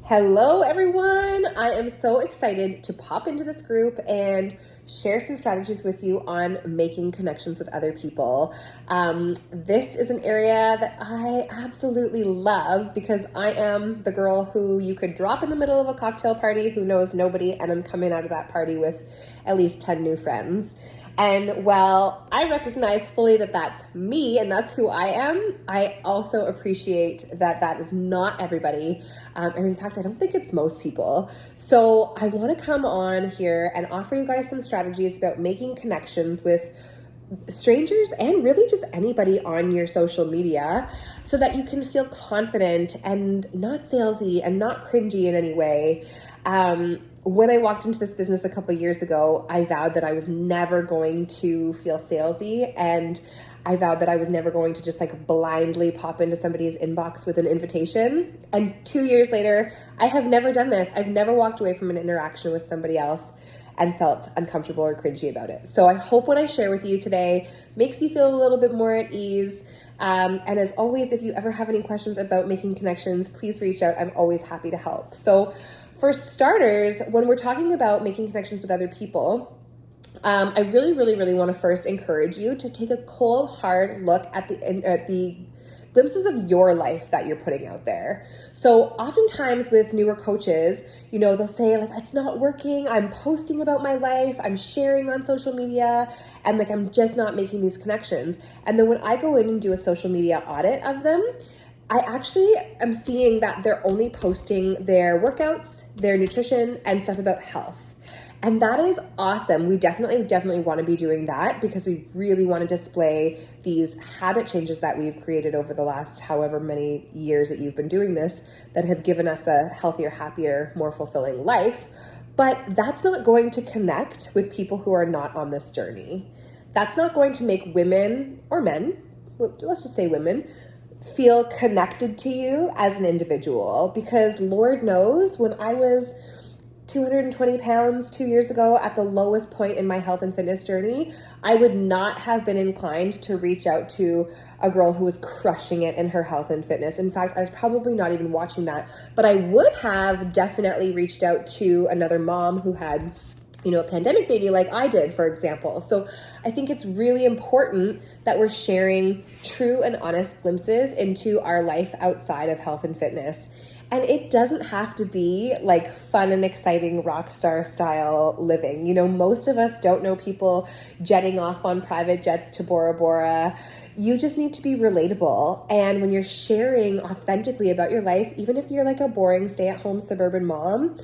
Hello, everyone. I am so excited to pop into this group and share some strategies with you on making connections with other people. This is an area that I absolutely love because I am the girl who you could drop in the middle of a cocktail party who knows nobody, and I'm coming out of that party with at least 10 new friends. And while I recognize fully that that's me and that's who I am, I also appreciate that that is not everybody. And in fact, I don't think it's most people. So I want to come on here and offer you guys some strategies about making connections with strangers and really just anybody on your social media so that you can feel confident and not salesy and not cringy in any way. When I walked into this business a couple of years ago, I vowed that I was never going to feel salesy, and I vowed that I was never going to just like blindly pop into somebody's inbox with an invitation. And 2 years later, I have never done this. I've never walked away from an interaction with somebody else and felt uncomfortable or cringy about it. So I hope what I share with you today makes you feel a little bit more at ease. And as always, if you ever have any questions about making connections, please reach out. I'm always happy to help. So for starters, when we're talking about making connections with other people, I really want to first encourage you to take a cold, hard look at the glimpses of your life that you're putting out there. So oftentimes with newer coaches, they'll say like, it's not working. I'm posting about my life. I'm sharing on social media, and like, I'm just not making these connections. And then when I go in and do a social media audit of them, I actually am seeing that they're only posting their workouts, their nutrition, and stuff about health. And that is awesome. We definitely want to be doing that because we really want to display these habit changes that we've created over the last however many years that you've been doing this that have given us a healthier, happier, more fulfilling life. But that's not going to connect with people who are not on this journey. That's not going to make women or men, well, let's just say women, feel connected to you as an individual, because Lord knows when I was 220 pounds 2 years ago at the lowest point in my health and fitness journey, I would not have been inclined to reach out to a girl who was crushing it in her health and fitness. In fact, I was probably not even watching that, but I would have definitely reached out to another mom who had a pandemic baby like I did, for example. So I think it's really important that we're sharing true and honest glimpses into our life outside of health and fitness. And it doesn't have to be like fun and exciting rock star style living. Most of us don't know people jetting off on private jets to Bora Bora. You just need to be relatable. And when you're sharing authentically about your life, even if you're like a boring stay-at-home suburban mom,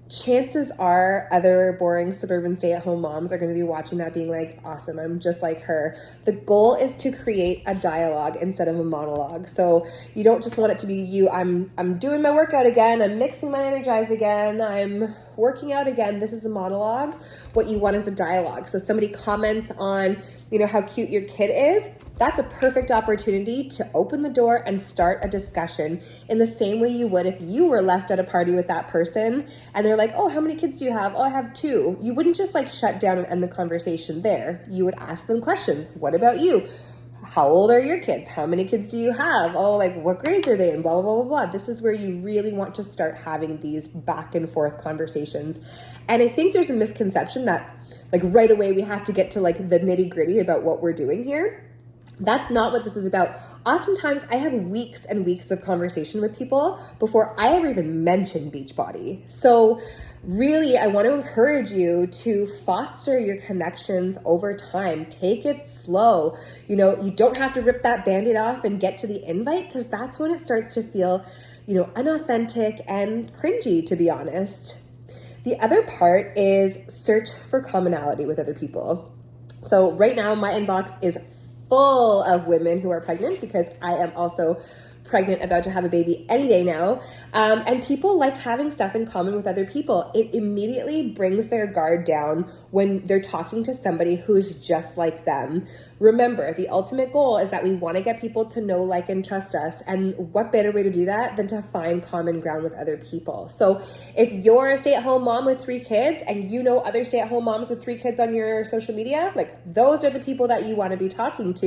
chances are other boring suburban stay-at-home moms are going to be watching that being like, awesome, I'm just like her. The goal is to create a dialogue instead of a monologue. So you don't just want it to be you, I'm doing my workout again, I'm mixing my Energize again, I'm working out again. This is a monologue. What you want is a dialogue. So somebody comments on, how cute your kid is. That's a perfect opportunity to open the door and start a discussion in the same way you would if you were left at a party with that person and they're like, oh, how many kids do you have? Oh, I have 2. You wouldn't just like shut down and end the conversation there. You would ask them questions. What about you? How old are your kids? How many kids do you have? Oh, like what grades are they in? Blah, blah, blah, blah. This is where you really want to start having these back and forth conversations. And I think there's a misconception that like right away we have to get to like the nitty gritty about what we're doing here. That's not what this is about. Oftentimes I have weeks and weeks of conversation with people before I ever even mention Beachbody. So really, I want to encourage you to foster your connections over time. Take it slow. You don't have to rip that Band-Aid off and get to the invite, because that's when it starts to feel, unauthentic and cringy, to be honest. The other part is search for commonality with other people. So right now my inbox is full of women who are pregnant, because I am also pregnant, about to have a baby any day now. And people like having stuff in common with other people. It immediately brings their guard down when they're talking to somebody who's just like them. Remember, the ultimate goal is that we want to get people to know, like, and trust us. And what better way to do that than to find common ground with other people? So if you're a stay-at-home mom with 3 kids and you know other stay-at-home moms with 3 kids on your social media, like, those are the people that you want to be talking to.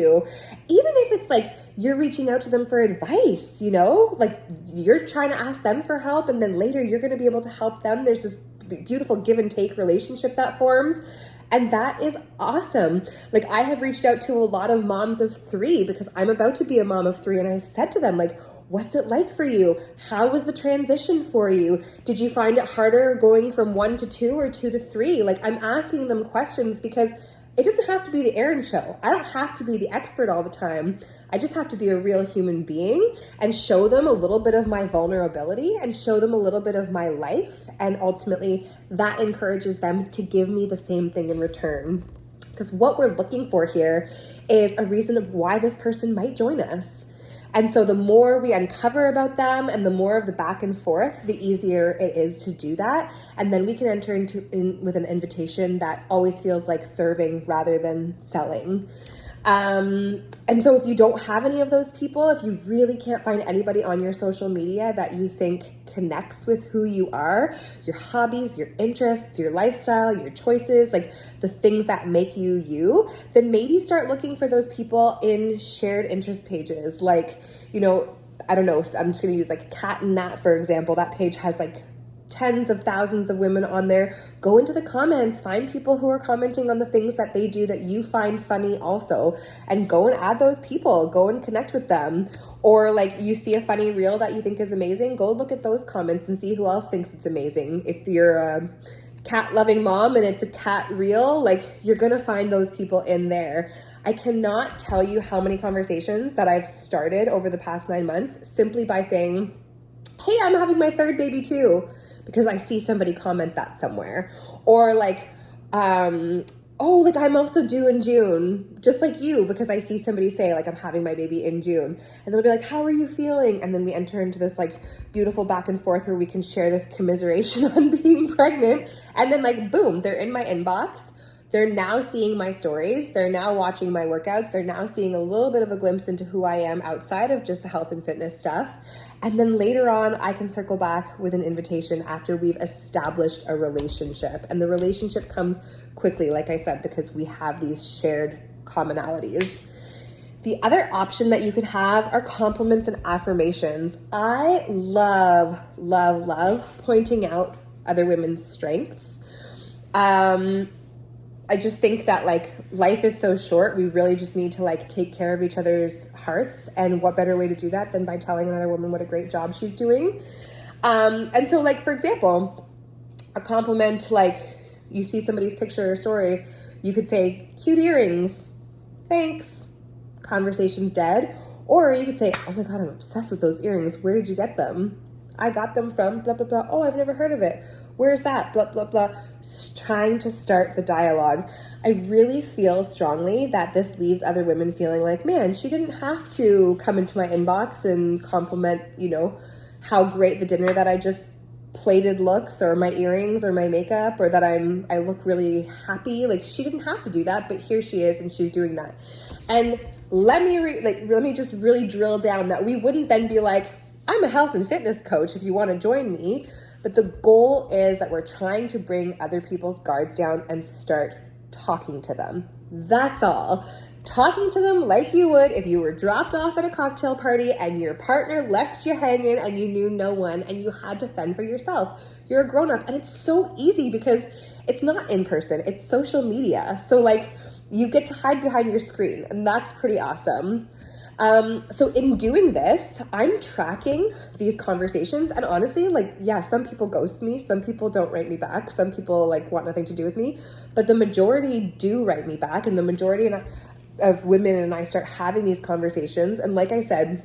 Even if it's like you're reaching out to them for advice. nice, you know, like you're trying to ask them for help and then later you're going to be able to help them. There's this beautiful give and take relationship that forms. And that is awesome. Like I have reached out to a lot of moms of 3 because I'm about to be a mom of 3. And I said to them, like, what's it like for you? How was the transition for you? Did you find it harder going from 1 to 2 or 2 to 3? Like I'm asking them questions because it doesn't have to be the Erin show. I don't have to be the expert all the time. I just have to be a real human being and show them a little bit of my vulnerability and show them a little bit of my life. And ultimately that encourages them to give me the same thing in return. Because what we're looking for here is a reason of why this person might join us. And so the more we uncover about them and the more of the back and forth, the easier it is to do that. And then we can enter with an invitation that always feels like serving rather than selling. And so if you don't have any of those people, if you really can't find anybody on your social media that you think connects with who you are, your hobbies, your interests, your lifestyle, your choices, like the things that make you you, then maybe start looking for those people in shared interest pages. Like, you know, I don't know, I'm just going to use like Cat and Nat, for example. That page has like tens of thousands of women on there. Go into the comments, find people who are commenting on the things that they do that you find funny also, and go and add those people, go and connect with them. Or like you see a funny reel that you think is amazing, go look at those comments and see who else thinks it's amazing. If you're a cat loving mom and it's a cat reel, like you're gonna find those people in there. I cannot tell you how many conversations that I've started over the past 9 months simply by saying, hey, I'm having my 3rd baby too, because I see somebody comment that somewhere. Or like, oh, like I'm also due in June, just like you, because I see somebody say like I'm having my baby in June. And they'll be like, how are you feeling? And then we enter into this like beautiful back and forth where we can share this commiseration on being pregnant. And then like, boom, they're in my inbox. They're now seeing my stories. They're now watching my workouts. They're now seeing a little bit of a glimpse into who I am outside of just the health and fitness stuff. And then later on, I can circle back with an invitation after we've established a relationship. And the relationship comes quickly, like I said, because we have these shared commonalities. The other option that you could have are compliments and affirmations. I love, love, love pointing out other women's strengths. I just think that like life is so short. We really just need to like take care of each other's hearts. And what better way to do that than by telling another woman what a great job she's doing. And so like, for example, a compliment, like you see somebody's picture or story, you could say, cute earrings, thanks, conversation's dead. Or you could say, oh my God, I'm obsessed with those earrings. Where did you get them? I got them from blah, blah, blah. Oh, I've never heard of it. Where's that? Blah, blah, blah. Trying to start the dialogue. I really feel strongly that this leaves other women feeling like, man, she didn't have to come into my inbox and compliment, you know, how great the dinner that I just plated looks, or my earrings, or my makeup, or that I look really happy. Like she didn't have to do that, but here she is and she's doing that. And let me just really drill down that we wouldn't then be like, I'm a health and fitness coach if you want to join me. But the goal is that we're trying to bring other people's guards down and start talking to them. That's all. Talking to them like you would if you were dropped off at a cocktail party and your partner left you hanging and you knew no one and you had to fend for yourself. You're a grown-up, and it's so easy because it's not in person, it's social media. So like you get to hide behind your screen, and that's pretty awesome. So in doing this, I'm tracking these conversations, and honestly, like, yeah, some people ghost me, some people don't write me back, some people like want nothing to do with me, but the majority do write me back, and the majority of women and I start having these conversations. And like I said,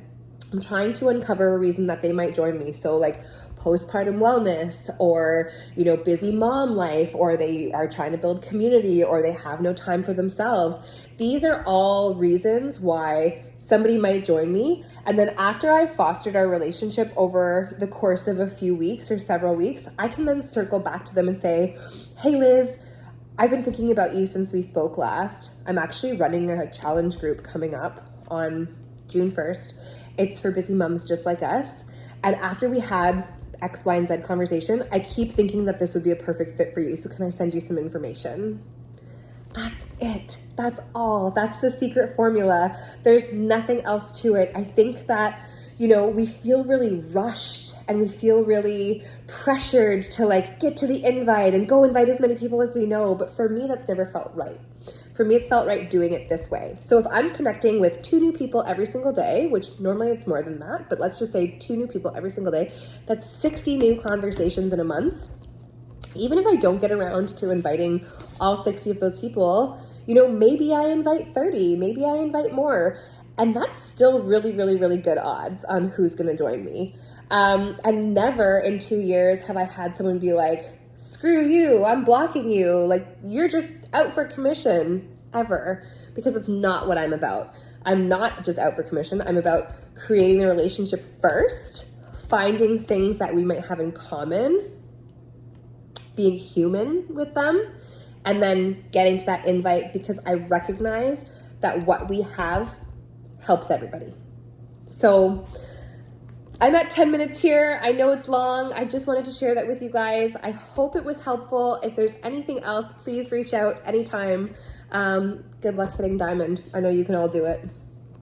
I'm trying to uncover a reason that they might join me. So like postpartum wellness, or, you know, busy mom life, or they are trying to build community, or they have no time for themselves. These are all reasons why somebody might join me. And then after I've fostered our relationship over the course of a few weeks or several weeks, I can then circle back to them and say, hey Liz, I've been thinking about you since we spoke last. I'm actually running a challenge group coming up on June 1st. It's for busy moms just like us. And after we had X, Y, and Z conversation, I keep thinking that this would be a perfect fit for you. So can I send you some information? That's it. That's all. That's the secret formula. There's nothing else to it. I think that, you know, we feel really rushed and we feel really pressured to like get to the invite and go invite as many people as we know. But for me, that's never felt right. For me, it's felt right doing it this way. So if I'm connecting with 2 new people every single day, which normally it's more than that, but let's just say 2 new people every single day, that's 60 new conversations in a month. Even if I don't get around to inviting all 60 of those people, you know, maybe I invite 30, maybe I invite more. And that's still really, really, really good odds on who's going to join me. And never in 2 years have I had someone be like, screw you, I'm blocking you. Like, you're just out for commission, ever. Because it's not what I'm about. I'm not just out for commission. I'm about creating the relationship first, finding things that we might have in common, being human with them, and then getting to that invite, because I recognize that what we have helps everybody. So I'm at 10 minutes here. I know it's long. I just wanted to share that with you guys. I hope it was helpful. If there's anything else, please reach out anytime. Good luck hitting diamond. I know you can all do it.